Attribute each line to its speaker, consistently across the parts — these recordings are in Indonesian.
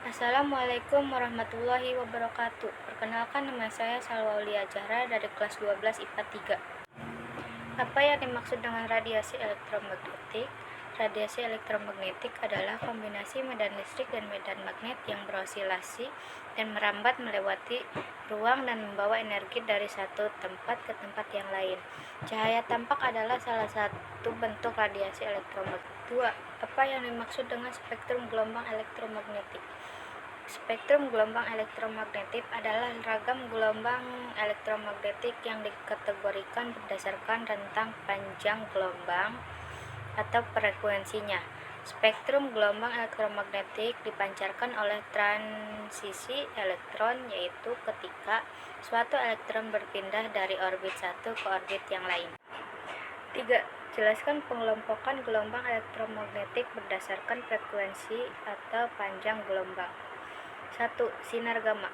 Speaker 1: Assalamualaikum warahmatullahi wabarakatuh. Perkenalkan, nama saya Salwa Aulia Zahra dari kelas 12 IPA 3. Apa yang dimaksud dengan radiasi elektromagnetik? Radiasi elektromagnetik adalah kombinasi medan listrik dan medan magnet yang berosilasi dan merambat melewati ruang dan membawa energi dari satu tempat ke tempat yang lain. Cahaya tampak adalah salah satu bentuk radiasi elektromagnetik. 2. Apa yang dimaksud dengan spektrum gelombang elektromagnetik? Spektrum gelombang elektromagnetik adalah ragam gelombang elektromagnetik yang dikategorikan berdasarkan rentang panjang gelombang atau frekuensinya. Spektrum gelombang elektromagnetik dipancarkan oleh transisi elektron, yaitu ketika suatu elektron berpindah dari orbit satu ke orbit yang lain. 3. Jelaskan pengelompokan gelombang elektromagnetik berdasarkan frekuensi atau panjang gelombang. 1. Sinar gamma.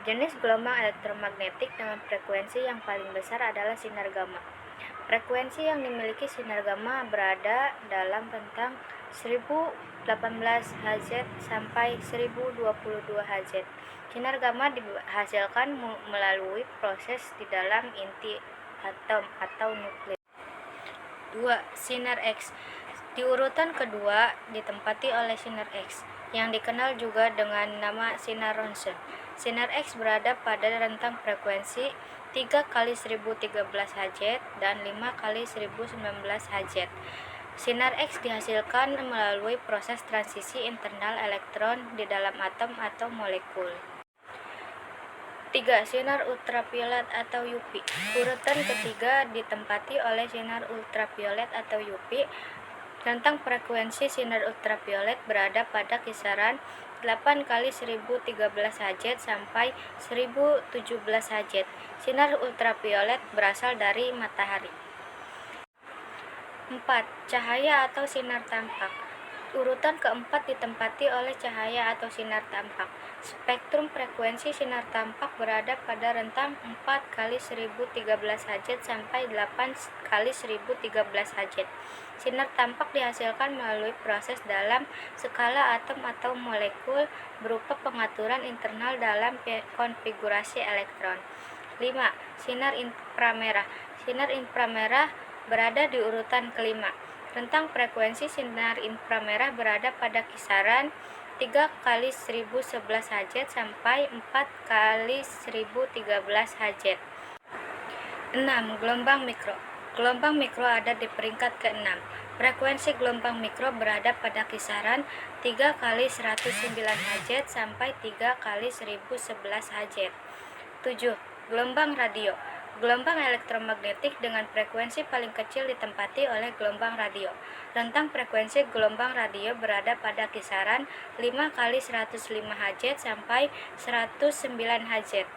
Speaker 1: Jenis gelombang elektromagnetik dengan frekuensi yang paling besar adalah sinar gamma. Frekuensi yang dimiliki sinar gamma berada dalam rentang 1018 Hz sampai 1022 Hz. Sinar gamma dihasilkan melalui proses di dalam inti atom atau nuklir. 2. Sinar X. Di urutan kedua ditempati oleh sinar X, yang dikenal juga dengan nama sinar Ronsen. Sinar X berada pada rentang frekuensi 3 kali 1013 Hz dan 5 kali 1019 Hz. Sinar X dihasilkan melalui proses transisi internal elektron di dalam atom atau molekul. 3. Sinar ultraviolet atau UV. Urutan ketiga ditempati oleh sinar ultraviolet atau UV. Rentang frekuensi sinar ultraviolet berada pada kisaran 8 kali 1013 Hz sampai 1017 Hz. Sinar ultraviolet berasal dari matahari. 4. Cahaya atau sinar tampak. Urutan keempat ditempati oleh cahaya atau sinar tampak. Spektrum frekuensi sinar tampak berada pada rentang 4 kali 1013 Hz sampai 8 kali 1013 Hz. Sinar tampak dihasilkan melalui proses dalam skala atom atau molekul berupa pengaturan internal dalam konfigurasi elektron. 5. Sinar inframerah. Sinar inframerah berada di urutan kelima. Rentang frekuensi sinar inframerah berada pada kisaran 3 kali 1011 Hz sampai 4 kali 1013 Hz. 6. Gelombang mikro. Gelombang mikro ada di peringkat ke-6. Frekuensi gelombang mikro berada pada kisaran 3 kali 109 Hz sampai 3 kali 1011 Hz. 7. Gelombang radio. Gelombang elektromagnetik dengan frekuensi paling kecil ditempati oleh gelombang radio. Rentang frekuensi gelombang radio berada pada kisaran 5 kali 105 Hz sampai 109 Hz.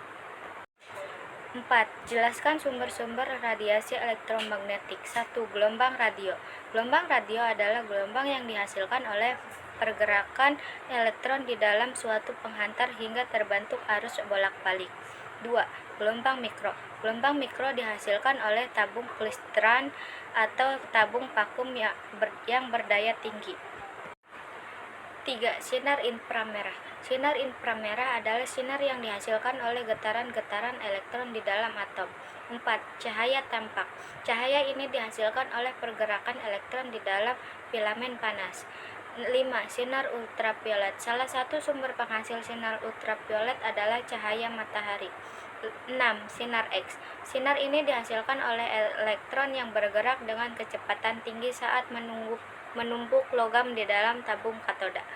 Speaker 1: 4. Jelaskan sumber-sumber radiasi elektromagnetik. 1. Gelombang radio. Gelombang radio adalah gelombang yang dihasilkan oleh pergerakan elektron di dalam suatu penghantar hingga terbentuk arus bolak-balik. 2. Gelombang mikro. Gelombang mikro dihasilkan oleh tabung klistran atau tabung vakum yang berdaya tinggi. 3. Sinar inframerah. Sinar inframerah adalah sinar yang dihasilkan oleh getaran-getaran elektron di dalam atom. 4. Cahaya tampak. Cahaya ini dihasilkan oleh pergerakan elektron di dalam filamen panas. 5. Sinar ultraviolet. Salah satu sumber penghasil sinar ultraviolet adalah cahaya matahari. 6. Sinar X. Sinar ini dihasilkan oleh elektron yang bergerak dengan kecepatan tinggi saat menumpuk logam di dalam tabung katoda.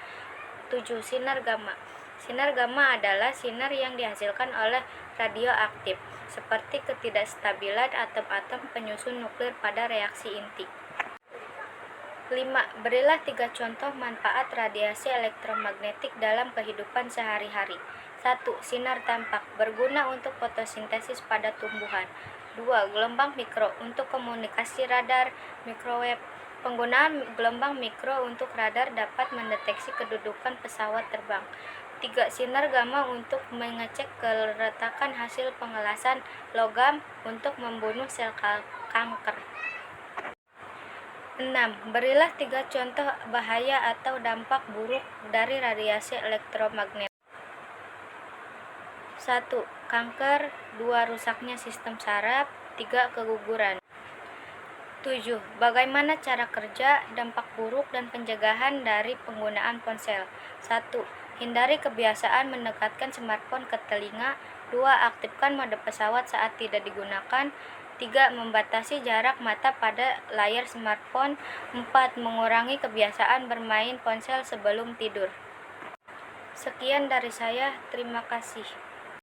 Speaker 1: 7. Sinar gamma. Sinar gamma adalah sinar yang dihasilkan oleh radioaktif, seperti ketidakstabilan atom-atom penyusun nuklir pada reaksi inti. 5. Berilah 3 contoh manfaat radiasi elektromagnetik dalam kehidupan sehari-hari. 1. Sinar tampak, berguna untuk fotosintesis pada tumbuhan. 2. Gelombang mikro, untuk komunikasi radar, microwave. Penggunaan gelombang mikro untuk radar dapat mendeteksi kedudukan pesawat terbang. 3. Sinar gamma, untuk mengecek keretakan hasil pengelasan logam untuk membunuh sel kanker. 6. Berilah 3 contoh bahaya atau dampak buruk dari radiasi elektromagnetik. 1. Kanker. 2. Rusaknya sistem saraf. 3. Keguguran. 7. Bagaimana cara kerja, dampak buruk, dan pencegahan dari penggunaan ponsel? 1. Hindari kebiasaan mendekatkan smartphone ke telinga. 2. Aktifkan mode pesawat saat tidak digunakan. 3. Membatasi jarak mata pada layar smartphone. 4. Mengurangi kebiasaan bermain ponsel sebelum tidur. Sekian dari saya, terima kasih.